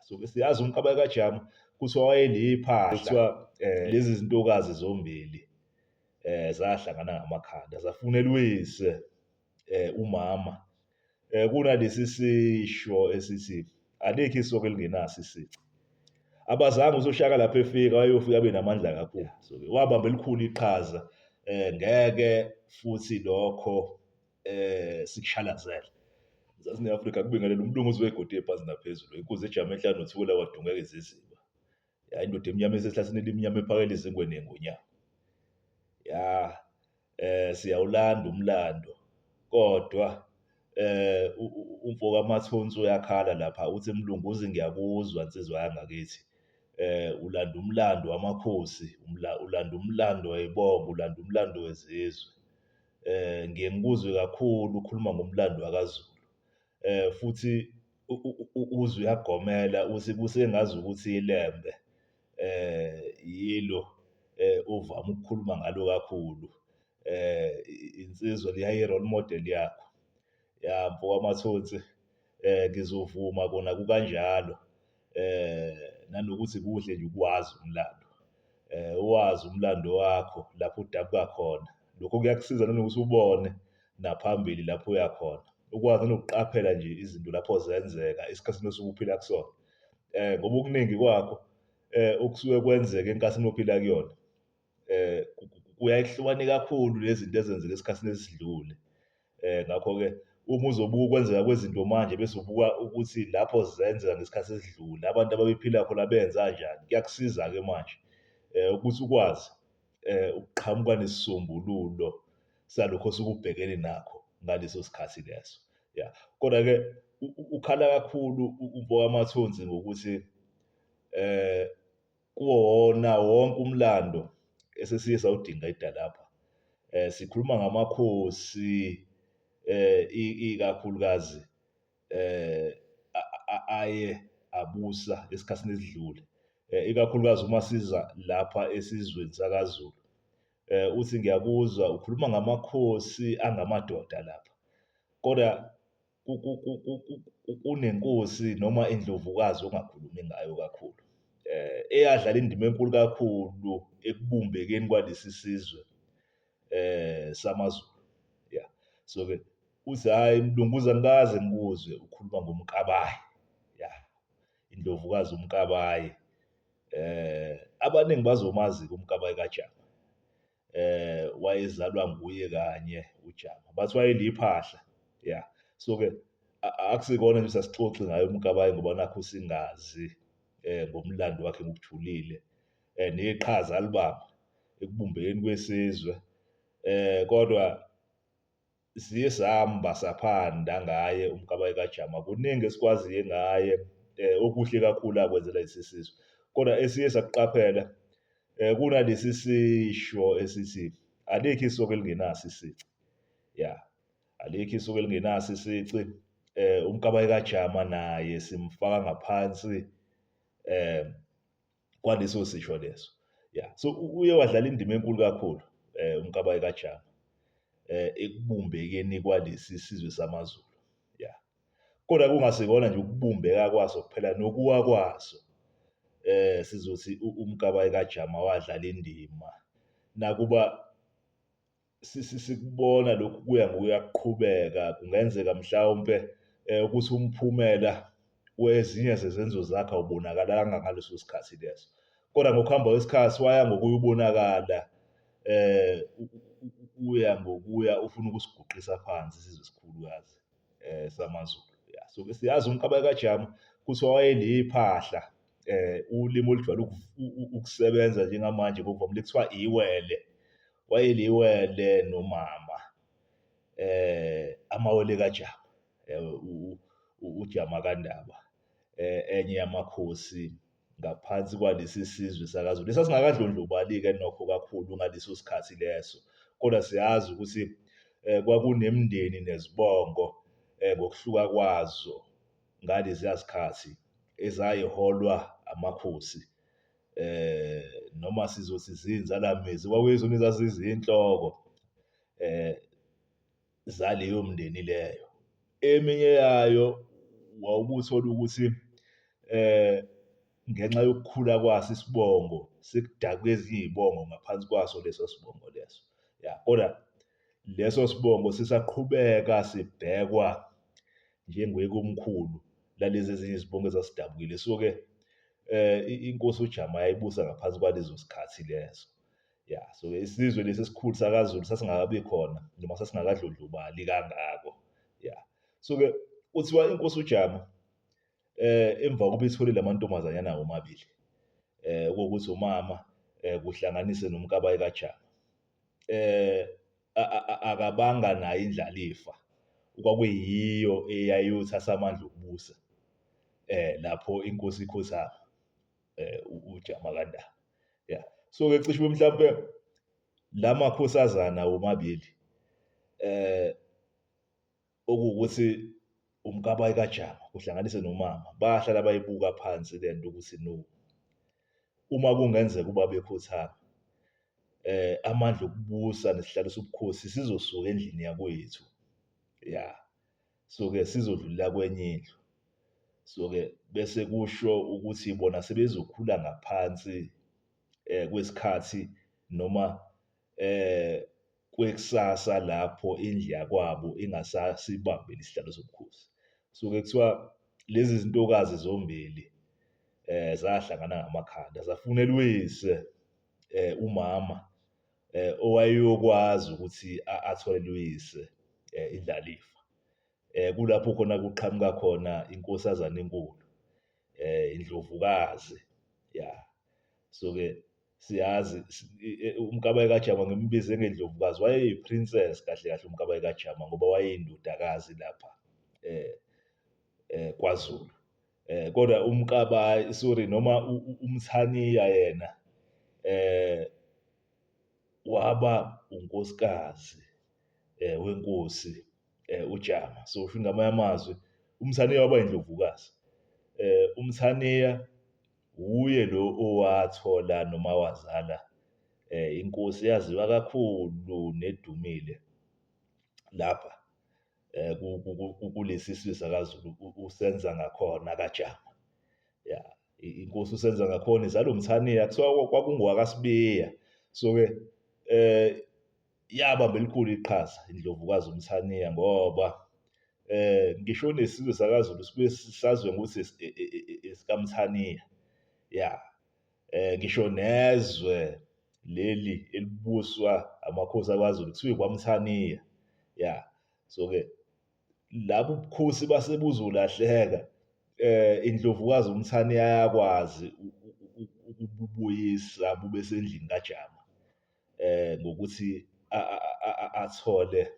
So siyazi uMkabayi kaJama kuthiwa wayeliphahla kuthiwa lezi zintokazi zombili zahlangana ngamakhanda zafunela uyise umama. Kunalesi sisho esithi alikho isoko elingenaso isici. Abazange uSoshaka lapho efika wayofika benamandla kakhulu. So wabamba elikhulu iqhaza, ngeke futhi lokho sikushalazele. Zazi Afrika kubingelela umlungu uzwegodi ephansi naphezulu. Inkunzi ejama enhlanu nothukela wadungeka iziziba. Ya indoda emnyama esehlathini elimnyama ephakela izingwe nengunyama. Ya siyawulanda umlando kodwa umfoka Mathonsi uyakhala lapha uthi mlungu uze ngiyakuzwa insizwa yangakithi. Ulanda umlando wamakhosi, ulanda umlando wayibonga, ulanda umlando wezizwe. Ngiye ngikuzwe kakhulu ukhuluma ngomlando wakaZulu. Futhi uzwe uyagomela uthi kusengazi ukuthi ilembe yilo uvama ukukhuluma ngalo kakhulu. Insizwa liyayi role model yakho. Ya mfoka Mathonsi, ngizovuma kona kukanjalo. Nanokuthi kuhle nje ukwazi umlando. Wazi umlando wakho lapho udabuka khona. Lokho kuyakusiza nanokuthi ubone naphambili lapho uya khona. Ukwazi nokuqaphela nje izinto lapho zenzeka esikhathini osuke uphila kusona. Ngoba okuningi kwakho okusuke kwenzeka enkathini ophila kuyona. Kuyayihlukani kakhulu lezinto ezenzeka esikhathini esidlule. Ngakho-ke uma uzobuka ukwenzeka kwezinto manje bese ubuka ukuthi lapho zenzeka ngesikhathi esidlule abantu ababephila khona benza kanjani, kuyakusiza-ke manje ukuthi ukwazi ukuqhamuka nesisombululo salokho osuke ubhekene nakho ngaleso sikhathi leso. Ya kodwa-ke ukhala kakhulu umfoka Mathonsi ngokuthi kuwona wonke umlando esesiye sawudinga idda lapha. Sikhuluma ngamakhosi ikakhulukazi aye abusa esikhathini esidlule. Ikakhulukazi uma siza lapha esizweni sakaZulu. Uthi ngiyakuzwa ukhuluma ngamakhosi angamadoda lapha. Kodwa kunenkosi noma indlovukazi ongakhulumi ngayo kakhulu. Eyadlala indima enkulu kakhulu ekubumbekeni kwalesi sizwe samaZulu. Ya. So-ke uthi hhayi mlungu uze ngikaze ngikuzwe ukhuluma ngoMkabayi. Ya. Indlovukazi uMkabayi. Abaningi bazomazi-ke uMkabayi kaJama. Wayezalwa nguye kanye uJama. Bathi wayeliphahla. Ya. So-ke akusikona nje sasixoxe ngaye uMkabayi ngoba nakhu singazi ngomlando wakhe ngokujulile. Neqhaza alibamba ekubumbeni kwesizwe. Kodwa siye sahamba saphanda ngaye uMkabayi kaJama. Kuningi esikwaziyo ngaye okuhle kakhulu akwenzela lesi sizwe. Kodwa esiye sakuqaphela kunalesi sisho esithi alikho isoko elingenaso isici. Ya. Alikho isoko elingenaso isici. uMkabayi kaJama naye simfaka ngaphansi kwaleso sisho leso. Ya. So uye wadlala indima enkulu kakhulu uMkabayi kaJama ekubumbekeni kwalesi sizwe samaZulu. Ya. Kodwa kungasikona nje ukubumbeka kwaso kuphela nokuwa kwaso. Sizothi uMkabayi kaJama wadlala indima. Nakuba sikubona lokhu kuya ngokuya kuqhubeka kungenzeka mhlawumbe ukuthi umphumela wezinye zezenzo zakhe awubonakalanga ngaleso sikhathi leso. Kodwa ngokuhamba kwesikhathi waya ngokuya ubonakala uya ngokuya ufuna ukusiguqisa phansi isizwe esikhulukazi samaZulu. Ya. So siyazi uMkabayi kaJama kuthiwa wayeliphahla. Ulimi olujwayele ukusebenza njengamanje ngokuvamile kuthiwa iwele. Wayeliwele nomama. Amawele kaJama. uJama kaNdaba. Enye yamakhosi ngaphansi kwalesi sizwe sakaZulu. Sasingakadlondlobali-ke nokho kakhulu ngaleso sikhathi leso. Kodwa siyazi ukuthi kwakunemindeni nezibongo ngokuhluka kwazo ngaleziya sikhathi ezayiholwa amakhosi. Noma sizothi zinzalamizi kwakuyizona ezaziziyinhloko zaleyo mndeni leyo. Eminye yayo wawubuthola ukuthi eh ngenxa yokukhula kwaso isibongo sekudakwe ezinye iy'bongo ngaphansi kwaso leso sibongo leso. Ya, kodwa leso sibongo sisaqhubeka sibhekwa njengekomkhulu lalezi ezinye izibongo ezasidabukile. So-ke inkosi uJama yayibusa ngaphansi kwalezo sikhathi lezo. Ya, so-ke isizwe lesi esikhulu sakaZulu sasingakabi khona noma sasingakadlondlobali kangako. Ya, so-ke kuthiwa inkosi uJama emva kokuba itholile amantombazanyana womabili, okuwukuthi umama kuhlanganise noMkabayi kaJama, akabanga nayo indlalifa, okwakuyiyo eyayothatha amandla okubusa lapho inkosi iKhothama, uJama kaNdaba. Ya, so-ke cishe mhlampe la makhosazana womabili okuwukuthi uMkabayi kaJama kuhlanganise nomama bahlala bayibuka phansi le nto ukuthi no, uma kungenzeka uba beKhothama amandla okubusa nesihlalo sobukhosi sizosuka endlini yakwethu. Ya, so-ke sizodlulela kwenye indlu. So-ke bese kusho ukuthi bona sebezokhula ngaphansi kwesikhathi noma kwekusasa lapho indlu yakwabo ingasasibambeli isihlalo sobukhosi. So-ke kuthiwa lezi zintokazi zombili zahlangana ngamakhanda zafunela uyise umama owayeyokwazi ukuthi atholele uyise indlalifa. Kulapho khona kuqhamuka khona inkosazana enkulu, iNdlovukazi. Ya, so-ke siyazi uMkabayi kaJama ngimbize ngeNdlovukazi, wayeyi-princess kahle kahle uMkabayi kaJama ngoba wayeyindodakazi lapha kwaZulu. Kodwa uMkabayi, sorry, noma uMthaniya yena waba unkosikazi wenkosi uJama. So kusho ngamanye amazwi uMthaniya waba iNdlovukazi. uMthaniya wuye lo owathola noma wazala inkosi eyaziwa kakhulu nedumile lapha kulesi sizwe sakaZulu, uSenzangakhona kaJama. Ya, inkosi uSenzangakhona izala uMthaniya, kuthiwa kwakungowakaSibiya. So-ke yabamba elikhulu iqhaza iNdlovukazi uMthaniya ngoba ngisho nesizwe sakaZulu sibuye saziwe ngokuthi esikaMthaniya. Ya, ngisho nezwe leli elibuswa amakhosi akwaZulu kuthiwa ikwaMthaniya. Ya, so-ke labo ubukhosi base buzolahleka, iNdlovukazi uMthaniya yakwazi ukububuyisa bube sendlini kaJama ngokuthi athole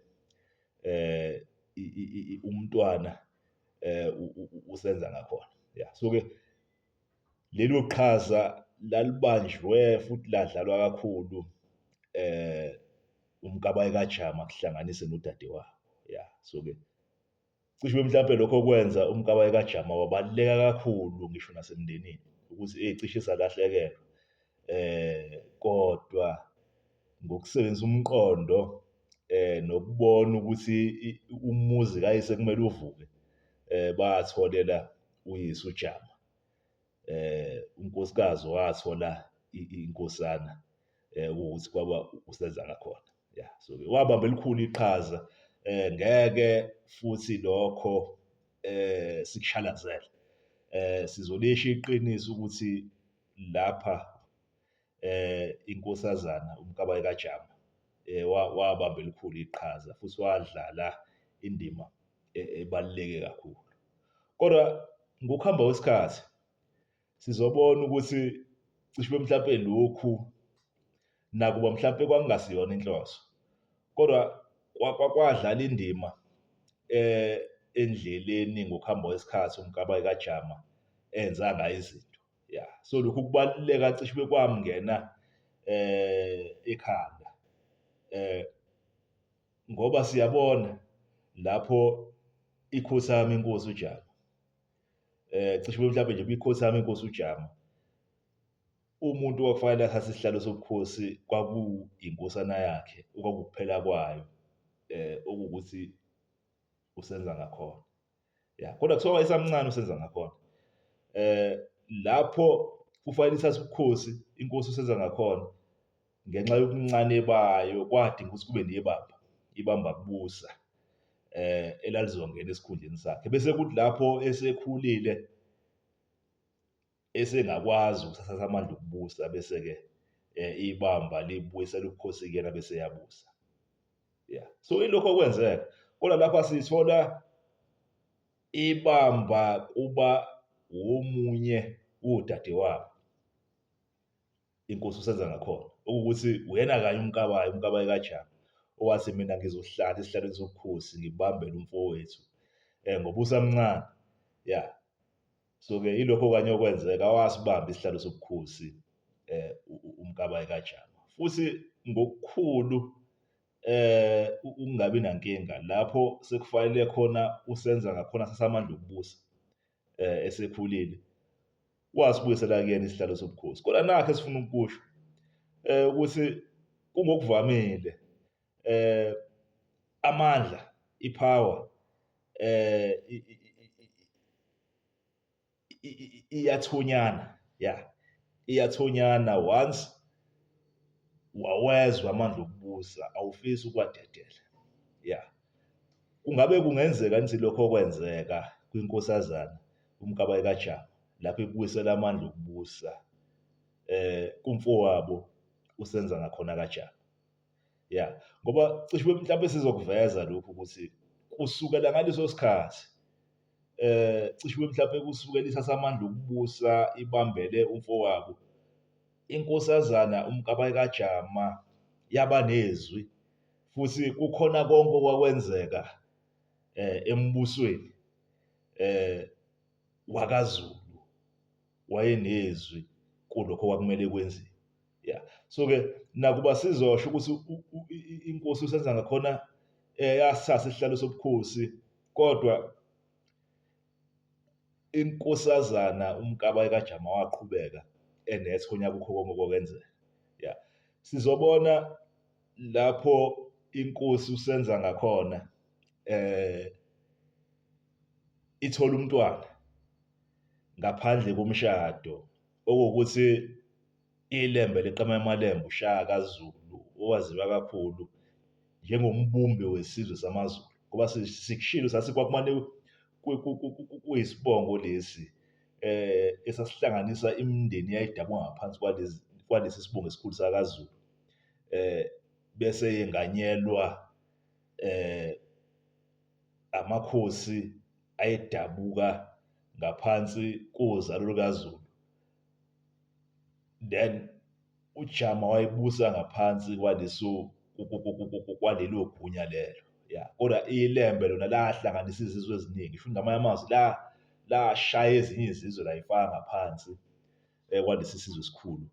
umntwana uSenzangakhona. Ya, so-ke lelo qhaza lalibanjwe futhi ladlalwa kakhulu uMkabayi kaJama kuhlanganise nodadewabo. Ya, so-ke cishe mhlampe lokho kwenza uMkabayi kaJama wabaluleka kakhulu ngisho nasemndenini ukuthi cishe salahlekelwa, kodwa ngokusebenzisa umqondo nokubona ukuthi umuzi kayise kumele uvuke, batholela uyise uJama. Unkosikazi wathola inkosana ukuthi kwaba uSenzangakhona. Ya, so-ke wabamba elikhulu iqhaza, ngeke futhi lokho sikushalazele. Sizolisho iqiniso ukuthi lapha inkosazana uMkabayi kaJama wabamba elikhulu iqhaza futhi wadlala indima ebaluleke kakhulu. Kodwa ngokuhamba kwesikhathi sizobona ukuthi cishe mhlampe lokhu nakuba mhlampe kwakungasiyona inhloso, kodwa kwadlala indima endleleni ngokuhamba kwesikhathi uMkabayi kaJama enza ngayo izinto. Ya, so lokhu kubaluleka cishe kwamngena ekhanda ngoba siyabona lapho iKhothama inkosi uJama, cishe mhlampe nje kwiKhothama inkosi uJama, umuntu okwakufanele athathe isihlalo sobukhosi kwakuyinkosana yakhe, okwakukuphela kwayo, okuwukuthi uSenzangakhona. Ya, kodwa kuthiwa wayesamncane uSenzangakhona. Lapho kufanele ithathe ubukhosi inkosi usenza ngakhona, ngenxa yobuncane bayo kwadinga ukuthi kube nebamba, ibamba kubusa elalizongena esikhundleni sakhe. Bese kuthi lapho esekhulile esengakwazi ukuthatha amandla okubusa, bese-ke ibamba libuyisela ubukhosi kuyena bese yabusa. So ilokho okwenzeka, kodwa lapha sithola ibamba kuba omunye wodadewabo, inkosi usenza ngakhona, okuwukuthi uyena kanye uMkabayi kaJama, owathi mina ngizohlala esihlalweni sobukhosi ngibambele umfowethu ngoba usamncane. So-ke ilokho kanye okwenzeka, wasibamba isihlalo sobukhosi uMkabayi kaJama, futhi ngokukhulu ukungabi nankinga lapho sekufanele khona usenza ngakhona sasamandla okubusa esekhulile, wasibuyisela kuyena isihlalo sobukhosi. Kodwa nakho esifuna ukukusho ukuthi kungokuvamile amandla, ipower iyathonyana, iyathonyana. Once wawezwa amandla okubusa awufisi ukwadedela. Kungabe kungenzeka nithi lokho okwenzeka kwinkosazana uMkabayi kaJama lapho ebuyisela amandla okubusa kumfowabo usenza ngakhona kaJama. Ngoba cishe mhlawumbe sizokuveza lokhu ukuthi kusukela ngaleso sikhathi cishe mhlawumbe kusukela ithatha amandla okubusa ibambele umfowabo, inkosazana uMkabayi kaJama yaba nezwi, futhi kukhona konke okwakwenzeka embusweni wakaZulu wayenezwi kulokho okwakumele kwenziwe. So-ke nakuba sizosho ukuthi inkosi usenza ngakhona yasithatha isihlalo sobukhosi, kodwa inkosazana uMkabayi kaJama waqhubeka enethonya kukho konke okwenzeka. Sizobona lapho inkosi usenza ngakhona ithola umntwana ngaphandle komshado, okuwukuthi ilembe leqama emalembe uShaka Zulu, owaziwa kakhulu njengombumbi wesizwe samaZulu, ngoba sikushilo sathi kwakumane kuyisibongo lesi esasihlanganisa imindeni eyayidabwa ngaphansi kwalesi sibongo esikhulu sakaZulu, bese yenganyelwa amakhosi ayedabuka ngaphansi kozalo lukaZulu. Then uJama wayebusa ngaphansi kwalelo gunya lelo. Kodwa ilembe lona lahlanganisa izizwe eziningi, kusho ngamanye amazwi lashaya ezinye izizwe layifaka ngaphansi kwalesi sizwe esikhulu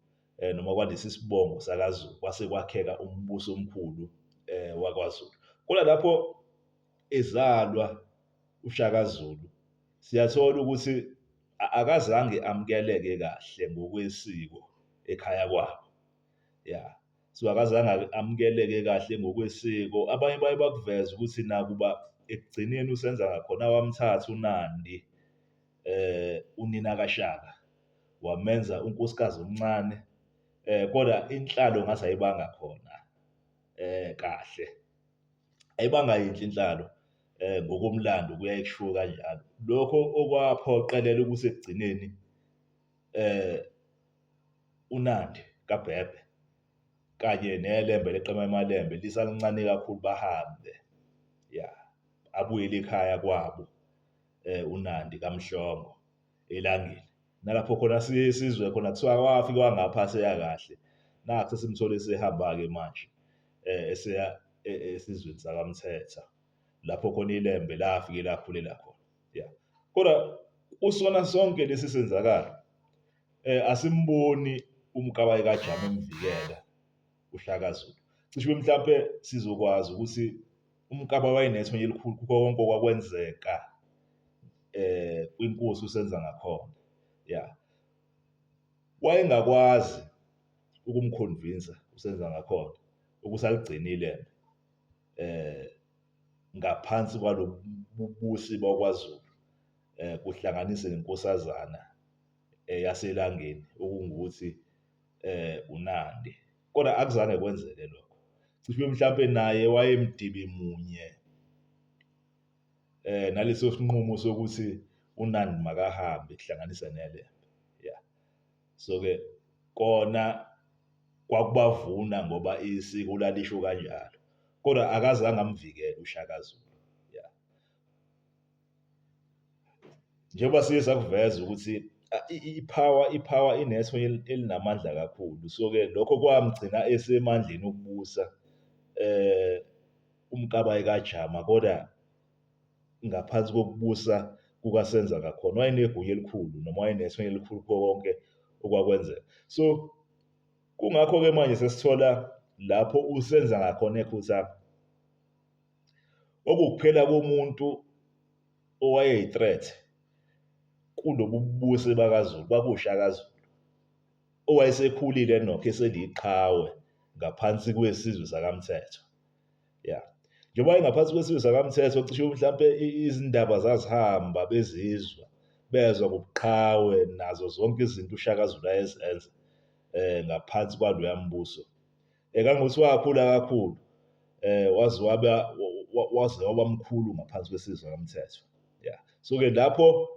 noma kwalesi sibongo sakaZulu, kwase kwakheka umbuso omkhulu wakwaZulu. Kodwa lapho ezalwa uShaka Zulu, siyathola ukuthi akazange amukeleke kahle ngokwesiko ekhaya kwabo. So akazange amukeleke kahle ngokwesiko. Abanye baye bakuveza ukuthi nakuba ekugcineni usenza ngakhona wamthatha uNandi unina kaShaka wamenza unkosikazi omncane, kodwa inhlalo ngathi ayibanga khona kahle, ayibanga yinhle inhlalo ngokomlando kuyaye kushiwo kanjalo. Lokho okwaphoqelela ukuthi ekugcineni uNandi kaBhebhe kanye nelembe leqama emalembe lisalincane kakhulu bahambe, abuyele ekhaya kwabo uNandi kaMhlongo eLangeni. Nalapho khona siye sizwe khona kuthiwa wafika wangapha kahle, nakhu sesimthole esehamba-ke manje eseya esizweni sakaMthetha, lapho khona ilembe lafike lakhulela khona. Kodwa kusona sonke lesi senzakalo asimboni uMkabayi kaJama emvikela uShaka Zulu. Cishe mhlawumbe sizokwazi ukuthi uMkabayi wayenethonya elikhulu kukho konke okwakwenzeka kwinkosi usenza ngakhona. Wayengakwazi ukumkhonvinsa usenza ngakhona ukuthi aligcine ilembe ngaphansi kwalobubusi bakwaZulu, kuhlanganise nenkosazana yaselangeni okungukuthi uNandi, kodwa akuzange kwenzeke lokho. Cishe mhlampe naye wayemdibi munye naleso sinqumo sokuthi uNandi makahambe kuhlanganisa neLembe. Yeah. So-ke kona kwakubavuna ngoba isiko lalisho kanjalo, kodwa akazange amvikele uShaka Zulu. Yeah. Njengoba siye sakuveza ukuthi ipower inethonya elinamandla kakhulu. So-ke lokho kwamgcina esemandleni okubusa uMkabayi kaJama, kodwa ngaphansi kokubusa kukaSenza Kakhona wayenegunya elikhulu noma wayenethonya elikhulu kukho konke okwakwenzeka. So kungakho-ke manje sesithola lapho uSenza Kakhona ekhutha okukuphela komuntu owayeyi-threat kulobu bubusi bakaZulu bakuShaka Zulu, owayesekhulile nokho eseliqhawe ngaphansi kwesizwe sakaMthetho. Yeah. Njengoba wayengaphansi kwesizwe sakaMthetho, cishe mhlampe izindaba zazihamba bezizwa bezwa ngobuqhawe nazo zonke izinto uShaka Zulu ayezenza ngaphansi kwaloya mbuso. Kangokuthi wakhula kakhulu waze waba mkhulu ngaphansi kwesizwe sakaMthetho. Yeah. So-ke lapho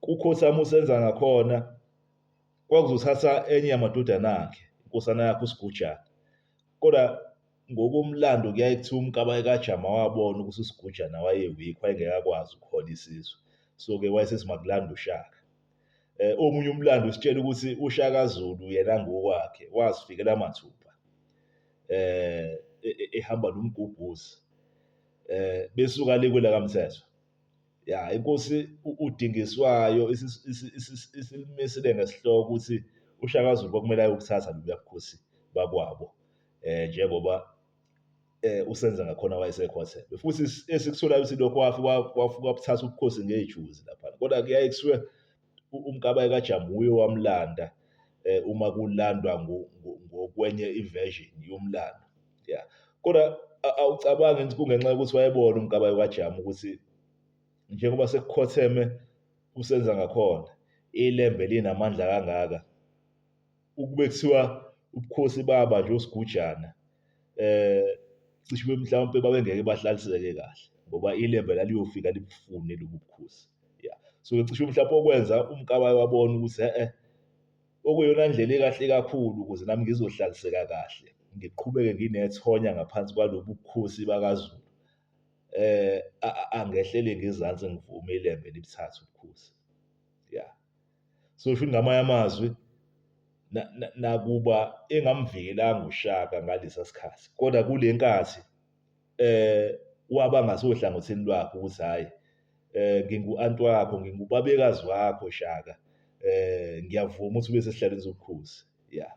kukhothama uSenza Kakhona kwakuzothatha enye yamadodana akhe, inkosana yakhe uSigujana, kodwa ngokomlando kuyaye kuthiwa uMkabayi kaJama wabona ukuthi uSigujana waye-weak, wayengeke akwazi ukuhola isizwe. So-ke wayesesimakulanda uShaka. Omunye umlando usitshela ukuthi uShaka Zulu yena ngokwakhe wazifikela mathupha ehamba nomgubhuzi besuka le kwela kaMthetho. Ya, inkosi uDingiswayo isilimisile ngesihloko ukuthi uShaka Zulu kwakumele ayokuthatha lobuya bukhosi bakwabo njengoba uSenza Kakhona wayesekhotheme. Futhi esikutholayo ukuthi lokho wafika wabuthatha ubukhosi ngey'juzi laphana, kodwa kuyaye kuthiwe uMkabayi kaJama uye wamlanda uma kulandwa ngokwenye iversion yomlando. Yeah. Kodwa awucabangi ukuthi kungenxa yokuthi wayebona uMkabayi kaJama ukuthi njengoba sekukhotheme uSenza Kakhona, iLembe linamandla kangaka, ukube kuthiwa ubukhosi baba nje uSigujana cishe mhlawumpe babengeke bahlaliseke kahle ngoba iLembe laliyofika libufune lobu bukhosi. Yeah. So cishe mhlawumpe okwenza uMkabayi wabona ukuthi okuyona ndlela ekahle kakhulu ukuze nami ngizohlaliseka kahle, ngiqhubeke nginethonya ngaphansi kwalobu bukhosi bakaZulu, angehlele ngezansi ngivume iLembe libuthathe ubukhosi. Yeah. So sho ngamanye amazwi nakuba engamvikelanga uShaka ngalesa sikhathi, kodwa kule nkathi waba ngasohlangothini lwakhe ukuthi hhayi, ngingu-anti wakho, ngingubabekazi wakho Shaka, ngiyavuma ukuthi ube sesihlalweni sobukhosi. Yeah.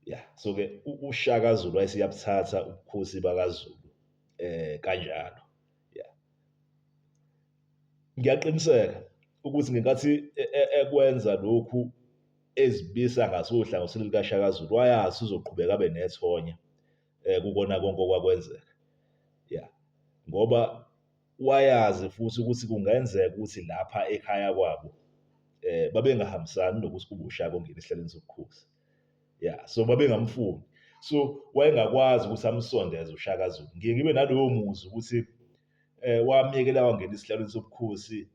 Yeah. So-ke uShaka Zulu wayeseyabuthatha ubukhosi bakaZulu kanjalo. Yeah. Ngiyaqiniseka ukuthi ngenkathi ekwenza lokhu ezibisa ngasohlangothini likaShaka Zulu, wayazi uzoqhubeka abe nethonya kukona konke okwakwenzeka. Yeah. Ngoba wayazi futhi ukuthi kungenzeka ukuthi lapha ekhaya kwabo babengahambisani nokuthi kube uShaka ongena esihlalweni sobukhosi. Yeah. So babengamfuni. So wayengakwazi ukuthi amsondeze uShaka Zulu. Ngiye ngibe nalowo muzwa ukuthi wamyekela wangena esihlalweni sobukhosi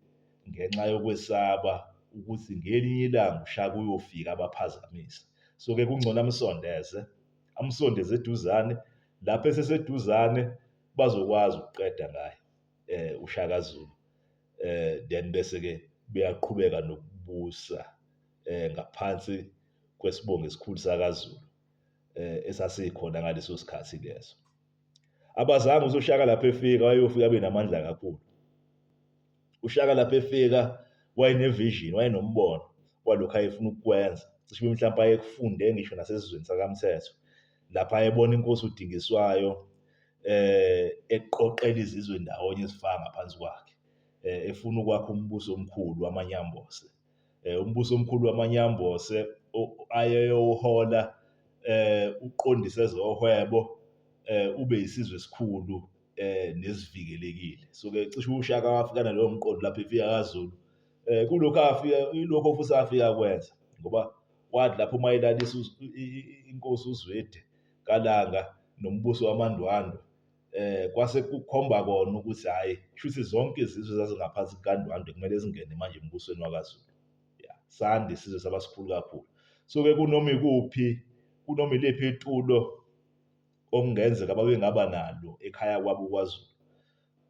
ngenxa yokwesaba ukuthi ngelinye ilanga uShaka uyofika abaphazamisa. So-ke kungcono amsondeze eduzane, lapho eseseduzane bazokwazi ukuqeda ngaye uShaka Zulu. Then bese-ke beyaqhubeka nokubusa ngaphansi kwesibongo esikhulu sakaZulu esasikhona ngaleso sikhathi leso. Abazange ukuthi uShaka lapho efika wayeyofika abe namandla kakhulu. uShaka lapho efika wayenevision, wayenombono walokhu ayefuna ukukwenza. Cishe mhlawumpe ayekufunde ngisho nasesizweni sakaMthetho, lapha ayebona inkosi uDingiswayo eqoqela izizwe ndawonye ezifaka ngaphansi kwakhe, efuna ukwakha umbuso omkhulu wamanyambose. Umbuso omkhulu wamanyambose ayeyowuhola uqondise ezohwebo, ube yisizwe esikhulu nesivikelekile. So-ke cishe uShaka wafika nalowo mqondo lapho efika kaZulu ilokho futhi afika kwenza ngoba wathi lapho uma elalisa inkosi uZwide kaLanga nombuso wamaNdwandwe, kwase kukhomba kona ukuthi hhayi, kushuthi zonke izizwe ezazingaphansi kukaNdwandwe kumele zingene manje embusweni wakaZulu. Ya, sanda isizwe saba sikhulu kakhulu. So-ke kunoma iliphi itulo okungenzeka babengaba nalo ekhaya kwabo kwaZulu,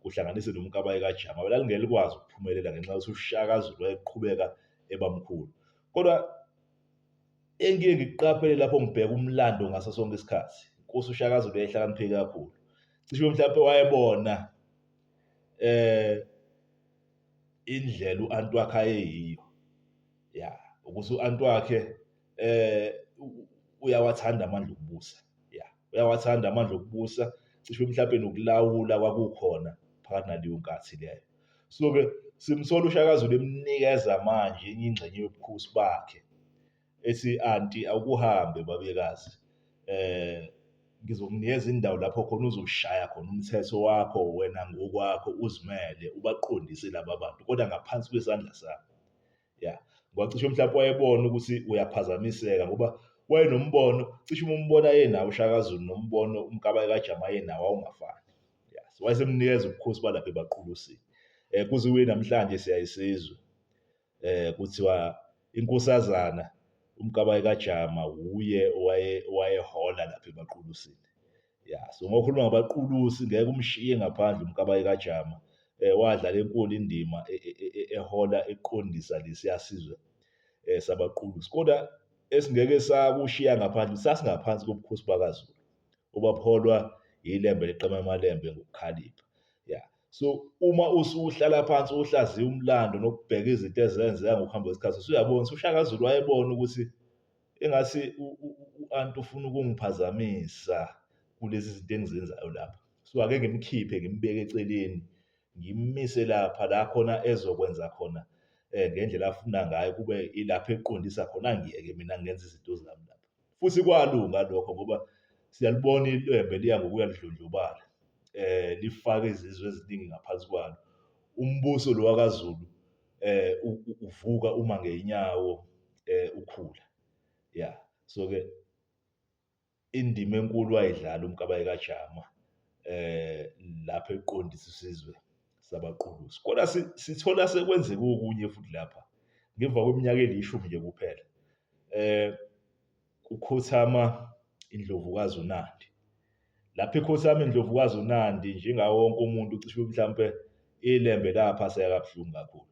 kuhlanganise noMkabayi kaJama, lalingeke likwazi ukuphumelela ngenxa yokuthi uShaka Zulu wayeqhubeka ebamkhulu. Kodwa engike ngikuqaphele lapho ngibheka umlando ngaso sonke isikhathi, inkosi uShaka Zulu yayihlakaniphe kakhulu. Cishe mhlawumpe wayebona indlela u-anti wakhe ayeyiyo, ya, ukuthi u-anti wakhe uyawathanda amandla okubusa, ya, uyawathanda amandla okubusa, cishe mhlawumpe nokulawula kwakukhona phakathi naleyo nkathi leyo. So-ke simthola uShaka Zulu emnikeza manje enye ingxenye yobukhosi bakhe, ethi anti awukuhambe babekazi, ngizokunikeza indawo lapho khona uzoshaya khona umthetho wakho wena ngokwakho, uzimele ubaqondise laba bantu, kodwa ngaphansi kwesandla sami. Ya, ngoba cishe mhlawumpe wayebona ukuthi uyaphazamiseka ngoba wayenombono, cishe uma umbona yenawo uShaka Zulu nombono uMkabayi kaJama ayenawo wawungafani. Ya, so wayesemnikeza ubukhosi balapha ebaqulusini. Kuze namhlanje siyayisizwa kuthiwa inkosazana uMkabayi kaJama wuye owayehola lapha ebaqulusini. Ya, so ngokhuluma ngabaqulusi ngeke umshiye ngaphandle uMkabayi kaJama, wadlala enkulu indima ehola eqondisa lesiya sizwe sabaqulusi. Kodwa esingeke sakushiya ngaphandle, sasingaphansi kobukhosi bakaZulu obabuholwa ilembe leqema emalembe ngokukhalipha. Ya, so uma usuhlala phansi uhlaziya umlando nokubheka izinto ezenzeka ngokuhamba kwesikhathi, usuyabona ukuthi uShaka Zulu wayebona ukuthi engathi u-anti ufuna ukungiphazamisa kulezi zinto engizenzayo lapha. So ake ngimkhiphe ngimbeke eceleni, ngimmise lapha la khona ezokwenza khona ngendlela afuna ngayo, kube ilapho eqondisa khona, angiyeke mina ngenza izinto zami lapha. Futhi kwalunga lokho ngoba siyalibona ilembe liya ngokuya lidlondlobala, lifake izizwe eziningi ngaphansi kwalo. Umbuso lo wakaZulu uvuka uma ngeyinyawo ukhula. Ya, so-ke indima enkulu wayidlala uMkabayi kaJama lapho eqondisa isizwe sabaqulusi. Kodwa sithola sekwenzeka okunye futhi lapha ngemva kweminyaka elishumi nje kuphela. Kukhothama iNdlovukazi uNandi. Lapho ikhothama iNdlovukazi uNandi, njengawo wonke umuntu cishe mhlawumpe ilembe laphaseka kabuhlungu kakhulu.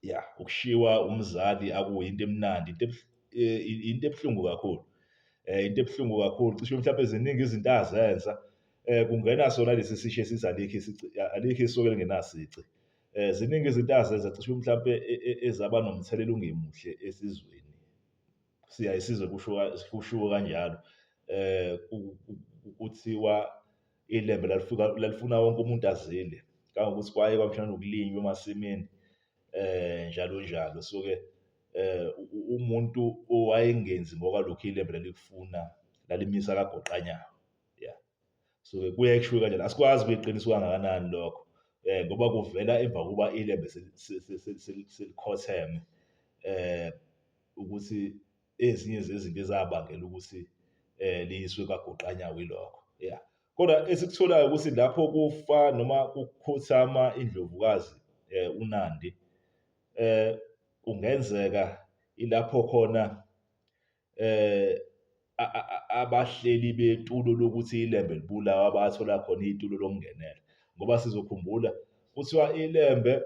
Ya, ukushiwa umzali akuyinto emnandi, into ebuhlungu kakhulu. Into ebuhlungu kakhulu, cishe mhlawumpe ziningi izinto azenza, kungena sona lesi sisho esithi alikho isoka elingenasici. Ziningi izinto azenza cishe mhlawumpe ezaba nomthelela ongemuhle esizweni. Siyayisizwe kushiwo kanjalo. Kuthiwa ilembe lalifuna wonke umuntu azile, kangokuthi kwaye kwamshana nokulinywa emasimini, njalo njalo. So-ke umuntu owayengenzi ngokwalokhu ilembe lalikufuna lalimisa kagoqanyawo. Ya, so-ke kuye kushiwo kanjalo. Asikwazi iqiniso kangakanani lokho, ngoba kuvela emva kokuba ilembe selikhotheme, ukuthi ezinye zezinto ezabangela ukuthi liyiswe kagoqanyawo ilokho. Ya, kodwa esikutholayo ukuthi lapho kufa noma kukhothama iNdlovukazi uNandi, kungenzeka ilapho khona abahleli betulo lokuthi ilembe libulawa bathola khona itulo lokungenela, ngoba sizokhumbula kuthiwa ilembe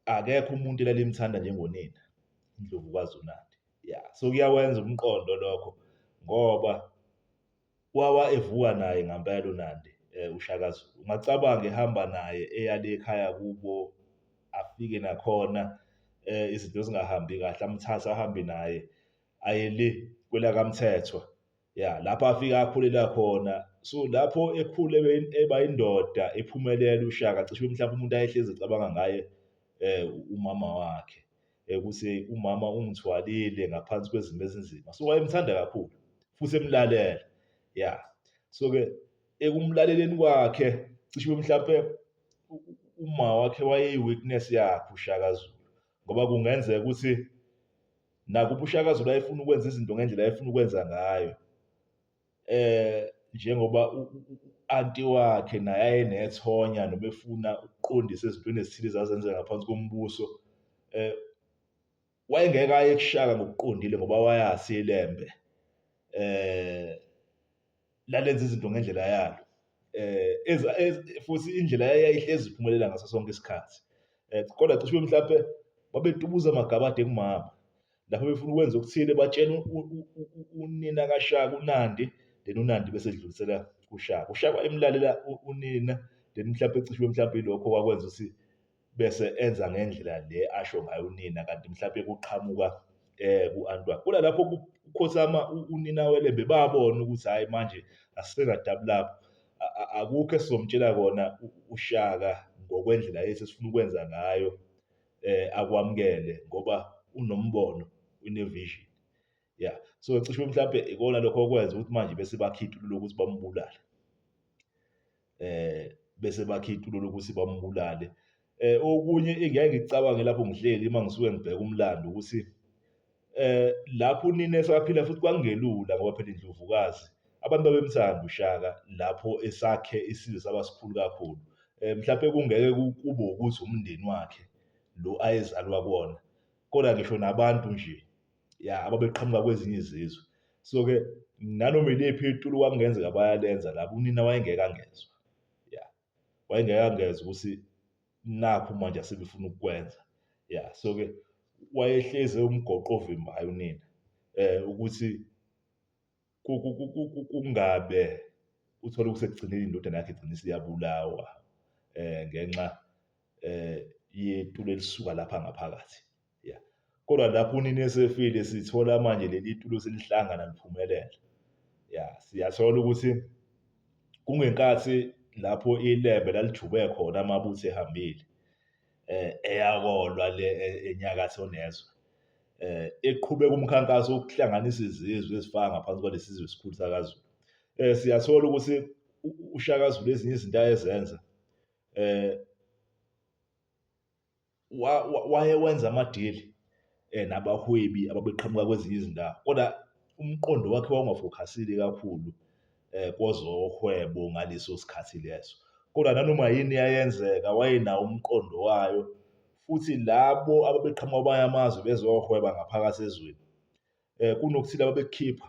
akekho umuntu elalimthanda njengonina iNdlovukazi uNandi. Ya, so kuyawenza umqondo lokho ngoba wawa evuka naye ngampela uNandi, uShaka Zulu. Ungacabanga ehamba naye eya le ekhaya kubo, afike nakhona izinto zingahambi kahle, amthathe ahambe naye aye le kwelakaMthethwa. Ya, lapho afika akhulela khona. So lapho ekhule eba indoda ephumelela uShaka, cishe mhlawumbe umuntu ayehlezi ecabanga ngaye umama wakhe, ukuthi umama ungithwalile ngaphansi kwezimo ezinzima. So wayemthanda kakhulu futhi emlalela. Ya, so-ke ekumlaleleni kwakhe cishe mhlawumpe uma wakhe wayeyi-weakness yakhe uShaka Zulu, ngoba kungenzeka ukuthi nakuba uShaka Zulu ayefuna ukwenza izinto ngendlela ayefuna ukwenza ngayo, njengoba u-anti wakhe naye ayenethonya noma efuna ukuqondisa ezintweni ezithile ezazenzeka ngaphansi kombuso, wayengeke aye kuShaka ngokuqondile ngoba wayazi iLembe lalenza izinto ngendlela yalo. Futhi indlela yayihlezi iphumelela ngaso sonke isikhathi. Kodwa cishe mhlampe babetubuza amagabade kumama lapho befuna ukwenza okuthile batshena unina kaShaka uNandi, then uNandi bese edlulisela kuShaka. uShaka wayemlalela unina, then mhlampe cishe mhlampe ilokho kwakwenza ukuthi bese enza ngendlela le asho ngayo unina, kanti mhlampe kuqhamuka ku-anti wakhe. Kodwa lapho uKhothama unina weLembe babona ukuthi hhayi manje asisengadabula lapho, akukho esizomtshela kona uShaka ngokwendlela yethu esifuna ukwenza ngayo, akwamukele ngoba unombono, une-vision. Yeah. So cishe mhlampe ikona lokho okwenza ukuthi manje bese bakha itulo lokuthi bambulale. Bese bakha itulo lokuthi bambulale. Okunye engiyaye ngikucabange lapho ngihleli uma ngisuke ngibheka umlando ukuthi lapho unina esaphila futhi kwakungelula ngoba phela iNdlovukazi abantu babemthanda uShaka lapho esakhe isizwe saba sikhulu kakhulu. Mhlampe kungeke kube ukuthi umndeni wakhe lo ayezalwa kuwona, kodwa ngisho nabantu nje ababeqhamuka kwezinye izizwe. So-ke nanoma iliphi itulo kwakungenzeka bayalenza labo, unina wayengeke angezwa. Wayengeke angezwa ukuthi nakhu manje asebefuna ukukwenza. So-ke wayehlezi umgoqo ovimbayo unina, ukuthi kungabe uthole ukuthi ekugcineni indodana yakhe igcine isiyabulawa ngenxa yetulo elisuka lapha ngaphakathi. Kodwa lapho unina esefile sithola manje leli tulo selihlangana liphumelela. Siyathola ukuthi kungenkathi lapho iLembe lalijube khona amabutho ehambile, eyakolwa le enyakatho nezwe, eqhubeka umkhankaso wokuhlanganisa izizwe ezifaka ngaphansi kwalesi sizwe esikhulu sakaZulu. Siyathola ukuthi uShaka Zulu ezinye izinto ayezenza, wayewenza amadili nabahwebi ababeqhamuka kwezinye izindawo, kodwa umqondo wakhe wawungafokhasile kakhulu kwezohwebo ngaleso sikhathi leso. Kodwa nanoma yini yayenzeka wayenawo umqondo wayo, futhi labo ababeqhamuka kwamanye amazwe bezohweba ngaphakathi ezweni, kunokuthile ababekukhipha,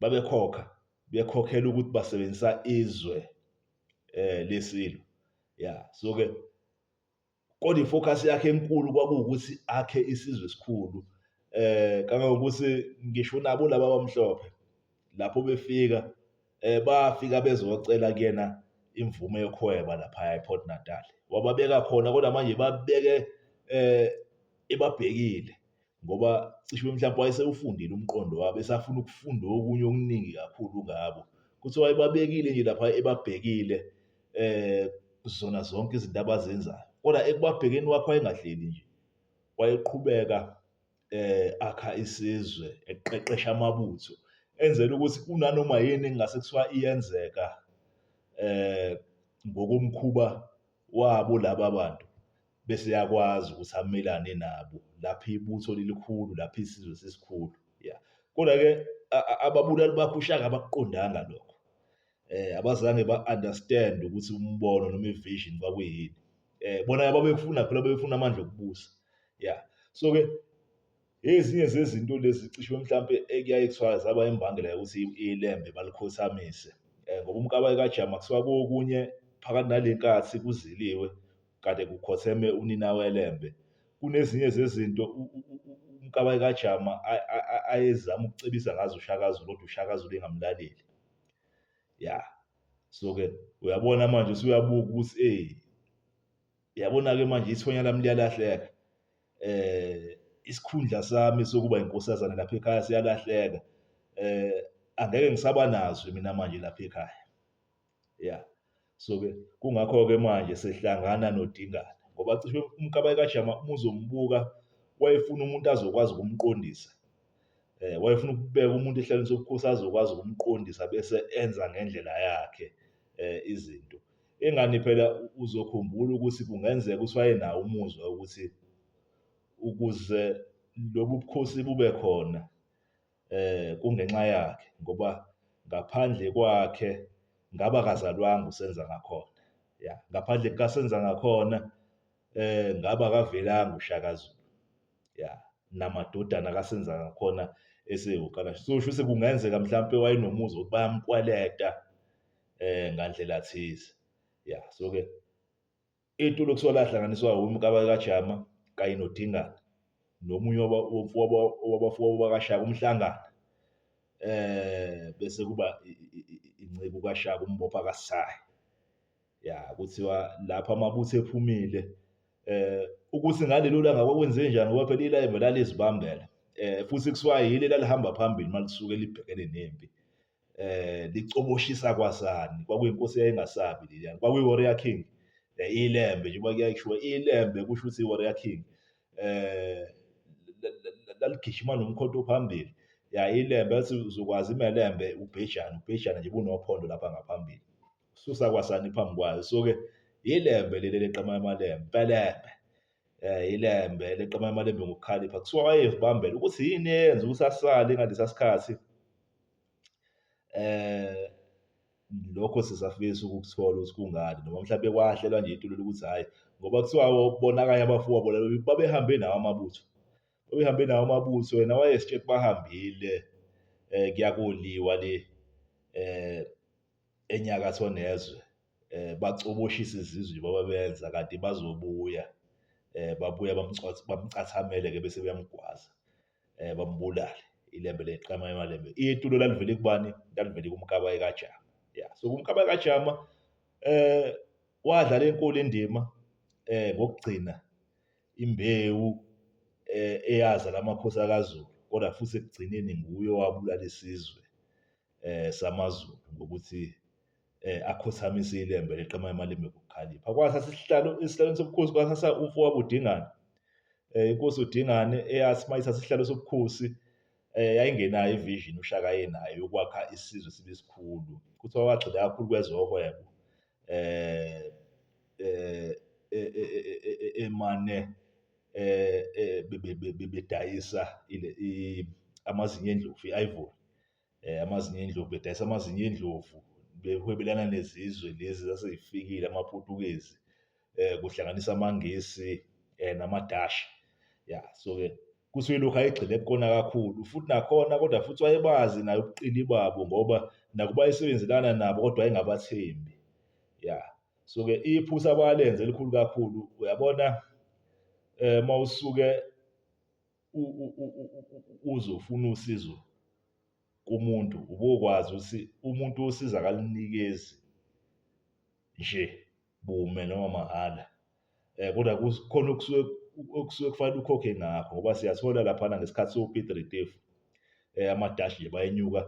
babekhokha, bekhokhela ukuthi basebenzisa izwe lesilwe. So-ke kodwa ifocus yakhe enkulu kwakuwukuthi akhe isizwe esikhulu, kangangokuthi ngisho nabo laba abamhlophe lapho befika, bafika bezocela kuyena imvume yokuhweba laphaya ePort Natal. Wababeka khona, kodwa manje babeke ebabhekile ngoba cishe mhlawumbe wayesewufundile umqondo wabo, esafuna ukufunda okunye okuningi kakhulu ngabo. Kuthi wayebabekile nje lapha ebabhekile zona zonke izinto abazenzayo, kodwa ekubabhekeni kwakhe wayengahleli nje, wayeqhubeka akha isizwe, eqeqesha amabutho, enzela ukuthi kunanoma yini engase kuthiwa iyenzeka ngokomkhuba wabo laba bantu, bese yakwazi ukuthi amelane nabo lapho ibutho lilikhulu, lapho isizwe sesikhulu. Kodwa-ke ababulali bakhe uShaka abakuqondanga lokho, abazange ba-understand ukuthi umbono noma i-vision kwakuyini. Bona babefuna phela, bebefuna amandla okubusa. So-ke ezinye zezinto lezi cishe mhlampe ekuyaye kuthiwa zaba imbangela yokuthi iLembe balikhothamise, ngoba uMkabayi kaJama kuthiwa kokunye phakathi nale nkathi kuziliwe kade kukhotheme unina weLembe. Kunezinye zezinto uMkabayi kaJama ayezama ukucebisa ngazo uShaka Zulu, kodwa uShaka Zulu engamlaleli. So-ke uyabona manje usuyabuka ukuthi yabona-ke manje ithonya lami liyalahleka, isikhundla sami sokuba inkosazana lapha ekhaya siyalahleka, angeke ngisaba nazo mina manje lapha ekhaya. So-ke kungakho-ke manje sehlangana noDingana, ngoba cishe uMkabayi kaJama uma uzombuka wayefuna umuntu azokwazi ukumqondisa, wayefuna ukubeka umuntu ehlalweni sobukhosi azokwazi ukumqondisa bese enza ngendlela yakhe izinto. ingani phela uzokhumbula ukuthi kungenzeka ukuthi wayenawo umuzwa ukuthi ukuze lobu bukhosi bube khona kungenxa yakhe, ngoba ngaphandle kwakhe ngaba akazalwanga uSenza ngakhona. Ya, ngaphandle kukaSenza ngakhona ngaba akavelanga uShaka Zulu. Ya, namadodana kaSenza ngakhona esewukalasha. So shuthi kungenzeka mhlampe wayenomuzwa wokuthi bayamkweleta ngandlela thize. Ya, so-ke itulo kusuka lahlanganiswa uMkabayi kaJama kanye noDingani nomunye wabafowabo bakaShaka uMhlangana. Bese kuba inceku kaShaka uMbopha kaSishaye. Ya, kuthiwa lapha amabutho ephumile ukuthi ngalelo langa kwakwenzenjani ngoba phela iLembe lalizibambela. Futhi kusuka yilo elalihamba phambili malisuke libhekene nempi. Licoboshisa kwasani, kwakuyinkosi eyayingasabi leliyana, kwakuyi-Warrior King. iLembe njengoba kuyaye kushiwo iLembe kusho ukuthi i-Warrior King. Laligijima nomkhonto phambili. Ya, iLembe yathi uzokwazi imelembe ubhejane nje bunophondo lapha ngaphambili. Susa kwasani phambi kwayo. So-ke iLembe leli leqema emalembe, Pelembe. iLembe leqema emalembe ngokukhalipha. Kusuka wayezibambela ukuthi yini eyenza ukuthi asale ngalesa sikhathi. Lokho sisafisa ukukuthola ukuthi kungani, noma mhlawumbe kwahlelwa nje itulo lokuthi hhayi, ngoba kuthiwa bona kanye abafowabo babehambe nawo amabutho. Babehambe nawo amabutho, wena wayesitshela bahambile kuya koliwa le eNyakatho Nezwe. Bacoboshisa izizwe babenza kanti bazobuya. Babuya bamcathamele-ke bese beyamgwaza, bambulale. iLembe leqema emalembe. Itulo lalivele kubani? Lalivele kuMkabayi kaJama. Ya, so kuMkabayi kaJama wadlala enkulu indima ngokugcina imbewu eyaza lamakhosi akaZulu, kodwa futhi ekugcineni nguye owabulala isizwe samaZulu ngokuthi akhothamise iLembe leqema emalembe ngokukhalipha. Kwathatha esihlalweni sobukhosi kwathatha umfowabo uDingane. Inkosi uDingane eyathi mayithatha isihlalo sobukhosi yayingenayo ivision uShaka ayenayo yokwakha isizwe sibe sikhulu. Kuthiwa wagxila kakhulu kwezohwebo. Emane bedayisa amazinyo endlovu, i-ivory. Amazinyo endlovu, bedayisa amazinyo endlovu, behwebelana nezizwe lezi zasezifikile, amaPutukezi, kuhlanganisa amaNgisi namaDashi. Ya, so-ke kusuke lokhu ayegxile kukona kakhulu, futhi nakhona kodwa futhi wayebazi naye ubuqili babo, ngoba nakuba esebenzelana nabo kodwa wayengabathembi. Ya, so-ke iphutha abalenze elikhulu kakhulu, uyabona, mawusuke uzofuna usizo kumuntu, ubokwazi ukuthi umuntu usiza akalinikezi nje bume noma mahhala. Kodwa kukhona okusuke kufanele ukhokhe ngakho, ngoba siyathola laphana ngesikhathi so-Piet Retief, amaDashi nje bayenyuka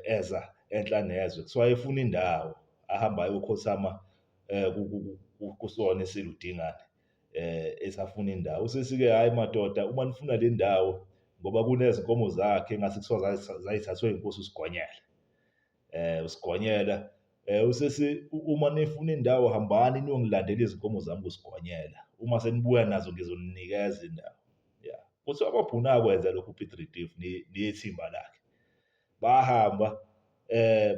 eza enhla nezwe. Kuthiwa efuna indawo ahamba ayokhothama kusona esile uDingane, esafuna indawo. Usesi-ke, hhayi madoda, uma nifuna le ndawo, ngoba kunezinkomo zakhe engathi kuthiwa zayithathwe inkosi uSigonyela. uSigonyela usesi, uma nifuna indawo hambani niyongilandela izinkomo zami kuSigonyela. Uma senibuya nazo ngizoninikeza indawo. Ya, kuthiwa abaBhunu akwenza lokhu uPiet Retief nethimba lakhe. Bahamba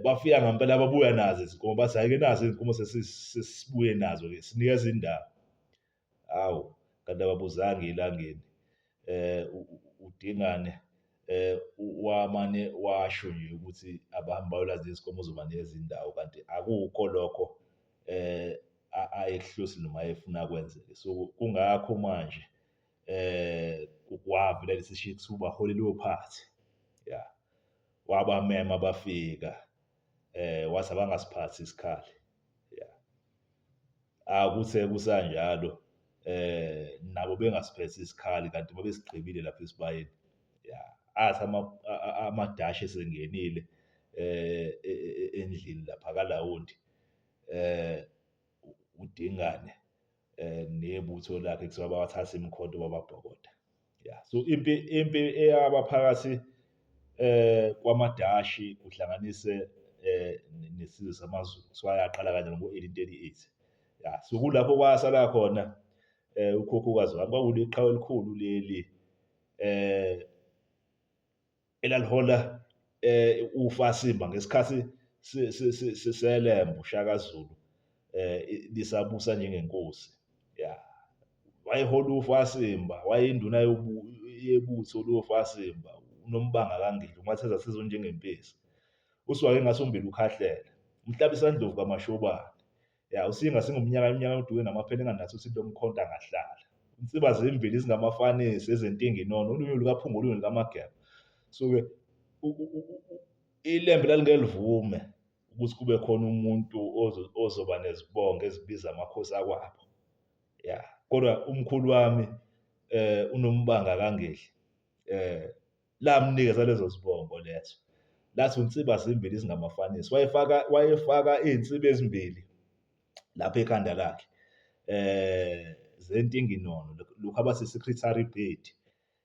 bafika ngempela babuya nazo izinkomo, bathi hhayi-ke nazo izinkomo sesibuye nazo-ke, sinikeza indawo. Hawu, kanti ababuzanga elangeni. uDingane wamane washo nje ukuthi abahambi bayolaza izinkomo zobanikeza indawo, kanti akukho lokho ayekuhlosile noma ayefuna kwenzeke. So kungakho manje wavela lesi shithi ubaholele ophathi. Ya, wabamema bafika, wathi abangasiphathi isikhali. Ya, kuthe kusanjalo nabo bengasiphethe isikhali, kanti babesigqibile lapha esibayeni. Ya, athi amaDashi esengenile endlini lapha kaLawundi, uDingane nebutho lakhe kuthiwa bawathatha imikhonto bababhokode. Ya, so impi eyaba phakathi kwamaDashi kuhlanganise nesizwe samaZulu. Kuthiwa yaqala kanjani ngo-1838. Ya, so kulapho kwasala khona ukhokhokazi wami. Kwakuliqhawe elikhulu leli elalihola uFasimba ngesikhathi seLembe uShaka Zulu lisabusa njengenkosi. Ya, wayehola uFasimba, wayeyinduna yebutho loFasimba, uNombanga kaNgili, uMatheza Sizwe njengempisi. USiwake Ngasumbili uKhahlela, uMhlabisa Ndlovu kaMashobane. Ya, uSinga Singumnyaka uDube namapheni engandathi uSipho Mkhonto angahlala. Insizwa zimbili ezingamafanisi ezentinginono, ulunye lukaPhungu, olunye lukaMageba. So-ke iLembe lalingelivume ukuthi kube khona umuntu ozoba nezibongo ezibiza amakhosi akwabo. Ya, kodwa umkhulu wami uNombanga kaNgili lamnikeza lezo zibongo lezo. Lathi insizwa zimbili ezingamafanisi. Wayefaka iy'nsizwa ezimbili lapha ekhanda lakhe zentinginono, lokhu abathi secretary bead.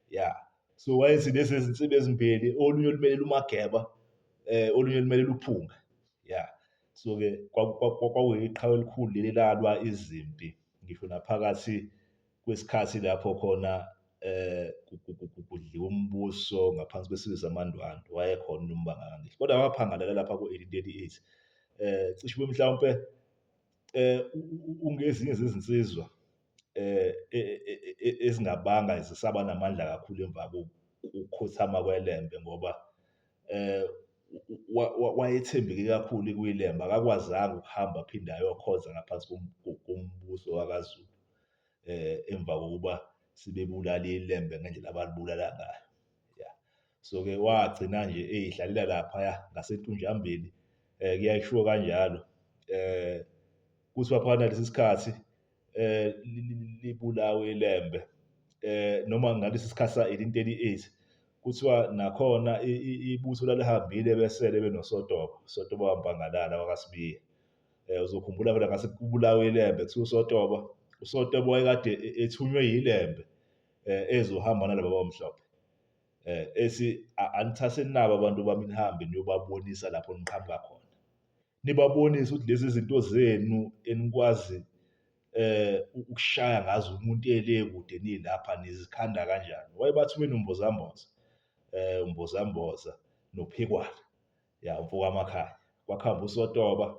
Ya, so wayethi lezi zinsizwa ezimbili, olunye olumelela uMageba, olunye olumelela uPhunga. Ya, so-ke kwakuyiqhawe elikhulu leli elalwa izimpi, ngisho naphakathi kwesikhathi lapho khona kudliwa umbuso ngaphansi kwesizwe samaNdwandwe. Wayekhona uNombanga kaNgili, kodwa waphangalela lapha ngo-1838. Cishe mhlawumpe ungezinye zezinsizwa ezingabanga zisaba namandla kakhulu emva kokukhothama kweLembe, ngoba wayethembeke kakhulu kwiLembe, akakwazanga ukuhamba aphinde ayokhonza ngaphansi kombuso wakaZulu emva kokuba sebebulala iLembe ngendlela abalibulala ngayo. Ya, so-ke wagcina nje eyihlalela laphaya ngaseNtunjambili, kuyashiwo kanjalo. Kuthiwa phakathi nalesi sikhathi libulawe iLembe, noma ngalesi sikhathi sa-1838, kuthiwa nakhona ibutho lalihambile besele benoSotoba, uSotoba waMpangalala wakwaSibiya. Uzokhumbula phela ngase kubulawe iLembe kuthiwa uSotoba wayekade ethunywe yiLembe ezohamba nalaba abamhlophe. Ethi anithathe nabo abantu bami nihambe niyobabonisa lapho niqhamuka khona. Nibabonise ukuthi lezi zinto zenu enikwazi ukushaya ngazo umuntu ele kude nilapha nizikhanda kanjani. Wayebathumela uMbozamboza, uMbozamboza noPhikwana, ya, umfowabo kaMakhanya. Kwakuhamba uSotoba,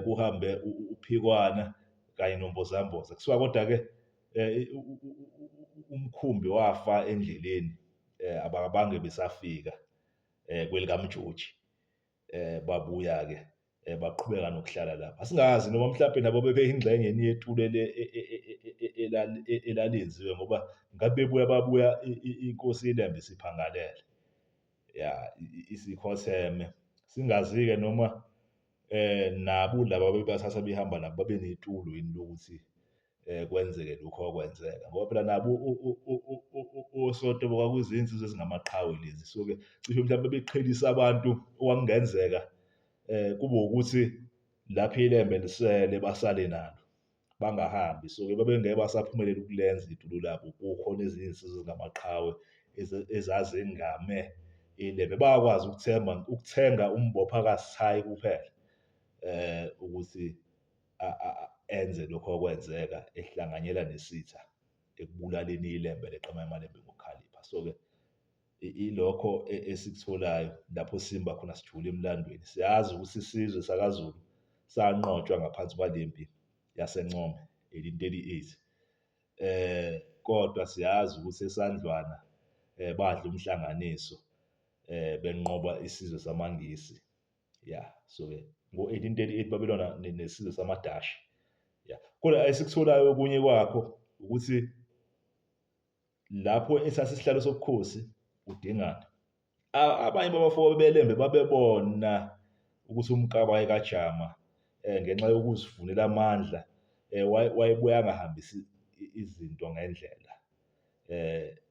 kuhambe uPhikwana kanye noMbozamboza. Kuthiwa kodwa-ke uMkhumbi wafa endleleni, abange besafika kwelikaMjoji. Babuya-ke baqhubeka nokuhlala lapha. Asingazi noma mhlawumbe nabo bebeyingxenye yetulo elalenziwe, ngoba ngabe babuya inkosi iLembe isiphangalele, ya, isikhotheme. Singazi-ke noma nabo laba bebathatha behamba nabo babe netulo yini lokuthi kwenzeke lokho okwenzeka, ngoba phela nabo oSotoba kwakuyizinsizwa ezingamaqhawe lezi. So-ke cishe mhlawumbe beqhelisa abantu, okwakungenzeka kube ukuthi lapho iLembe lisele basale nalo bangahambi. So-ke babengeke basaphumelela ukulenza itulo labo. Kukhona ezinye izinsizwa ezingamaqhawe ezazingame iLembe, bakwazi ukuthenga umbopha kaSithayi kuphela ukuthi enze lokho okwenzeka, ehlanganyela nesitha ekubulaleni iLembe leqama emaLembe ngokukhalipha. So-ke ilokho esikutholayo lapho simba khona sijule emlandweni. Siyazi ukuthi isizwe sakaZulu sanqotshwa ngaphansi kwalempi yaseNcome 1838. Kodwa siyazi ukuthi eSandlwana badla umhlanganiso benqoba isizwe samaNgisi. Ya, so-ke ngo-1838 babelwana nesizwe samaDashi. Ya, kodwa esikutholayo okunye kwakho ukuthi lapho esasi isihlalo sobukhosi uDingani, abanye babafowabo beLembe babebona ukuthi uMkabayi kaJama ngenxa yokuzifunela amandla wayebuye angahambisi izinto ngendlela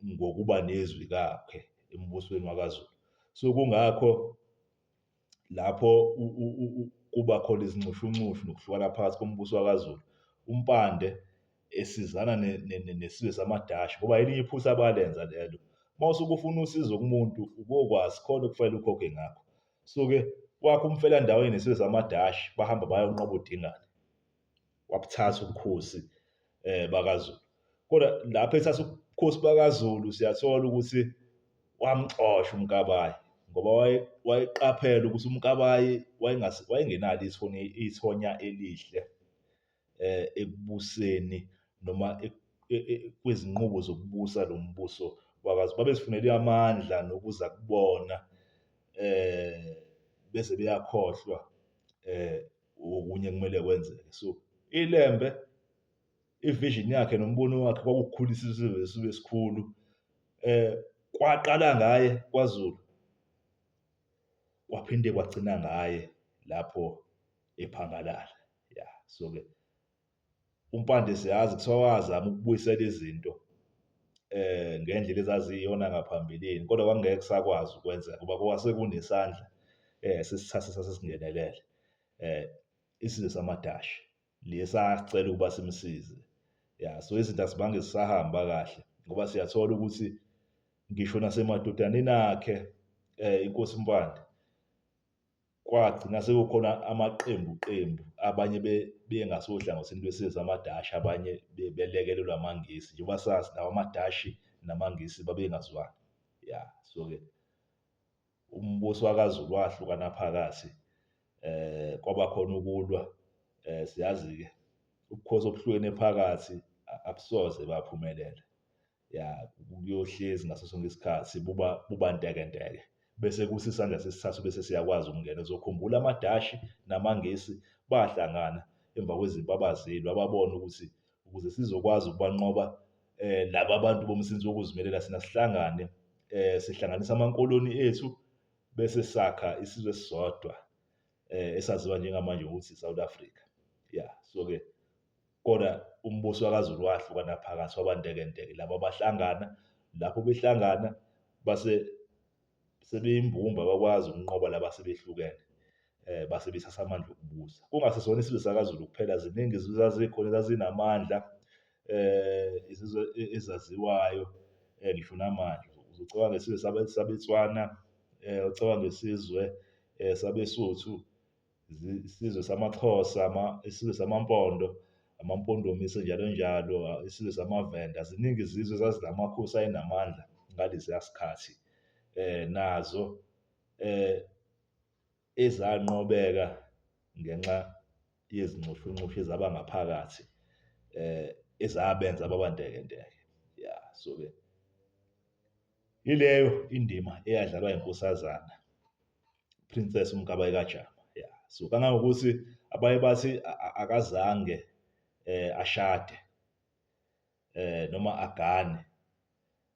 ngokuba nezwi kakhe embusweni wakaZulu. So kungakho lapho kuba khona izinxushunxushu nokuhlukana phakathi kombuso wakaZulu, uMpande esizana nesizwe samaDashi, ngoba elinye iphutha abalenza lelo. Mawusuke ufuna usizo kumuntu ubokwazi khona okufanele ukhokhe ngakho. So-ke kwakho umfelandawonye nesizwe samaDashi bahamba bayonqoba uDingane, wabuthatha ubukhosi bakaZulu. Kodwa lapho ethatha ubukhosi bakaZulu siyathola ukuthi wamxosha uMkabayi ngoba wayeqaphela ukuthi uMkabayi wayengenalo ithonya elihle ekubuseni noma kwezinqubo zokubusa lo mbuso wakaZulu. Babezifunele amandla nokuza kubona bese beyakhohlwa okunye kumele kwenzeke. So iLembe ivision yakhe nombono wakhe kwakukukhulisa isizwe sibe sikhulu, kwaqala ngaye kwaZulu kwaphinde kwagcina ngaye lapho ePhangalala. Ya, so-ke uMpande siyazi kuthiwa wazama ukubuyisela izinto ngendlela ezaziyona ngaphambilini, kodwa kwakungeke kusakwazi ukwenzeka ngoba kwase kunesandla sesithathe sasesingenelele isizwe samaDashi lesacela ukuba simsize. Ya, so izinto asibange zisahamba kahle ngoba siyathola ukuthi ngisho nasemadodaneni akhe inkosi uMpande kwagcina sekukhona amaqembu abanye bengasohlangothini lwesizwe samaDashi, abanye belekelelwa amaNgisi njengoba sazi lawa amaDashi namaNgisi babengazwani. Ya, so-ke umbuso wakaZulu wahlukana phakathi, kwaba khona ukulwa, siyazi-ke ubukhosi obuhlukene phakathi abusoze baphumelela. Ya, kuyohlezi ngaso sonke isikhathi buba ntekenteke bese kuthi isandla sesithathu bese siyakwazi ukungena. Uzokhumbula amaDashi namaNgisi bahlangana emva kwezimpi abazilwa, ababona ukuthi ukuze sizokwazi ukubanqoba laba bantu bomsinsi wokuzimelela thina sihlangane, sihlanganise amakoloni ethu bese sakha isizwe esisodwa esaziwa njengamanje ukuthi South Africa. Ya, so-ke kodwa umbuso wakaZulu wahlukana phakathi wabantekenteke, laba bahlangana, lapho behlangana base sebeyimbumba bakwazi ukunqoba laba sebehlukene, base bethatha amandla okubusa. Kungasesona isizwe sakaZulu kuphela, ziningi izizwe ezazikhona ezazinamandla, izizwe ezaziwayo ngisho namanje. Uzucabanga ngesizwe sabeTswana, ucabange ngesizwe sabeSuthu, isizwe samaXhosa, isizwe samaMpondo, amaMpondomise njalo njalo, isizwe samaVenda. Ziningi izizwe ezazinamakhosi ayenamandla ngalesiya sikhathi nazo ezanqobeka ngenxa yezinxushunxushu ezaba ngaphakathi ezabenza babantekenteke. Ya, so-ke ileyo indima eyadlalwa inkosazana Princess uMkabayi kaJama. Ya, so kangangokuthi abaye bathi akazange ashade noma agane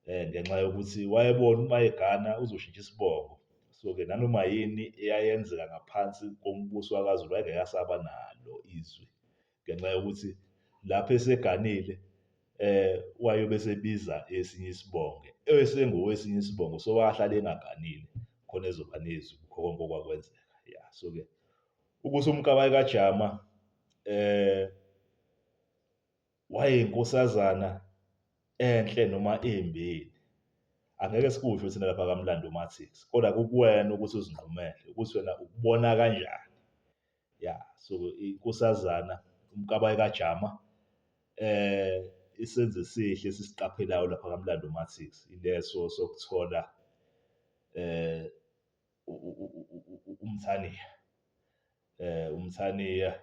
ngenxa yokuthi wayebona uma egana uzoshintsha isibongo. So-ke nanoma yini eyayenzeka ngaphansi kombuso wakaZulu wayengeke asaba nalo izwi ngenxa yokuthi lapho eseganile wayobe esebiza esinye isibongo, esengowesinye isibongo, so wahlala engaganile khona ezoba nezwi kukho konke okwakwenzeka. Ya, so-ke ukuthi uMkabayi kaJama wayeyinkosazana enhle noma embili, angeke sikusho thina lapha kaMlando Mathix, kodwa kukuwena ukuthi uzinqumele ukuthi wena ukubona kanjani. Ya, so inkosazana uMkabayi kaJama isenzo esihle esisiqaphelayo lapha kaMlando Mathix ileso sokuthola umthaniya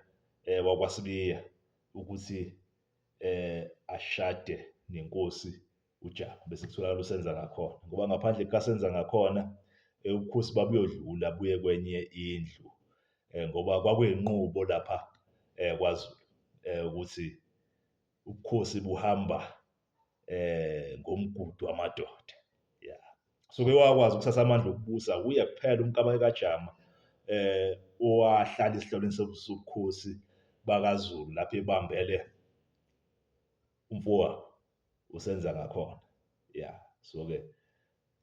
wakwaSibiya ukuthi ashade nenkosi uJama, bese kutholakala uSenza ngakhona ngoba ngaphandle kukaSenza ngakhona ubukhosi babuyodlula buye kwenye indlu ngoba kwakuyinqubo lapha kwaZulu ukuthi ubukhosi buhamba ngomgudu wamadoda. Ya, so-ke wakwazi ukuthatha amandla okubusa uye kuphela uMkabayi kaJama owahlala esihlalweni sobukhosi bakaZulu lapho ebambele umfowabo uSenza ngakhona. Ya, so-ke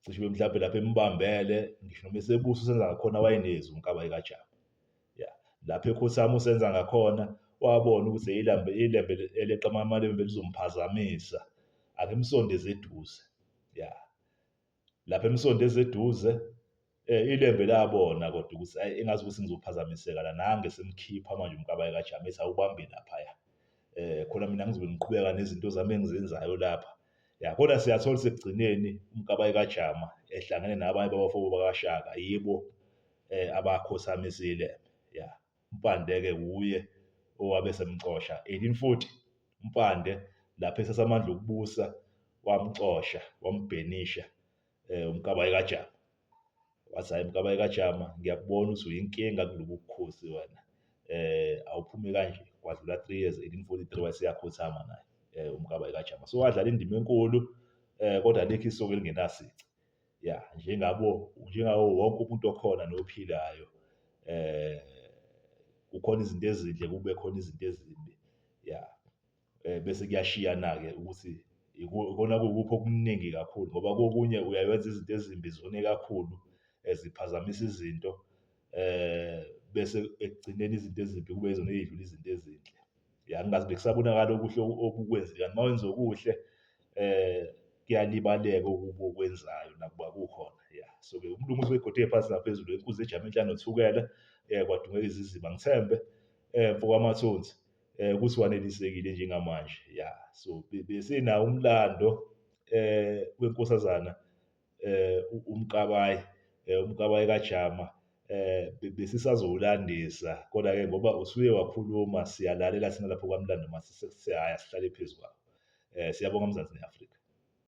cishe mhlawumbe lapho embambele ngisho noma esebusa uSenza ngakhona wayenezwi uMkabayi kaJama. Ya, lapho ekhothama uSenza ngakhona wabona ukuthi iLembe eleqa amalembe lizomphazamisa, akimsondeze eduze. Ya, lapho emsondeze eduze iLembe labona kodwa ukuthi hhayi engazi ukuthi ngizophazamiseka la, nange semkhipha manje uMkabayi kaJama ethi awubambe laphaya. Khona mina ngizobe ngiqhubeka nezinto zami engizenzayo lapha. Ya, kodwa siyathola sekugcineni uMkabayi kaJama ehlangene nabanye babafowabo bakaShaka, yibo abakhosamisa iLembe. Ya, uMpande-ke wuye owabe semxosha 1840. uMpande lapho esasamandla okubusa wamxosha, wambhenisha uMkabayi kaJama. Wathi hhayi Mkabayi kaJama, ngiyakubona ukuthi uyinkinga kulobu bukhosi wena. Awuphume kanje. Kwadlula 3 years 1843 waseyakhothama naye uMkabayi kaJama. So wadlala indima enkulu kodwa alikho isoka elingenasici. Ya, njengawo wonke umuntu okhona nophilayo, kukhona izinto ezinhle kube khona izinto ezimbi. Ya, bese kuyashiyana-ke ukuthi ikona kukuphi okuningi kakhulu, ngoba kokunye uyayenza izinto ezimbi zone kakhulu ziphazamisa izinto, bese ekugcineni izinto ezimbi kube yizona ey'dlula izinto ezinhle. Ya, ngingazi bekusabonakala okuhle obukwenzile, kanti uma wenza okuhle kuyalibaleka okubi okwenzayo nakuba kukhona. Ya, so-ke umlungu useyikhothe phansi ngaphezulu, inkunzi ejame enhlane nothukela, kwadungeka izizima. Ngithembe mfoko wamathunzi ukuthi wanelisekile njengamanje. Ya, so besinawo umlando wenkosazana uMkabayi, uMkabayi kaJama, besisazowulandisa kodwa-ke ngoba usuye wakhuluma, siyalalela thina lapho kwamlando mase hhayi asihlale phezu kwawo. Siyabonga Mzansi neAfrika.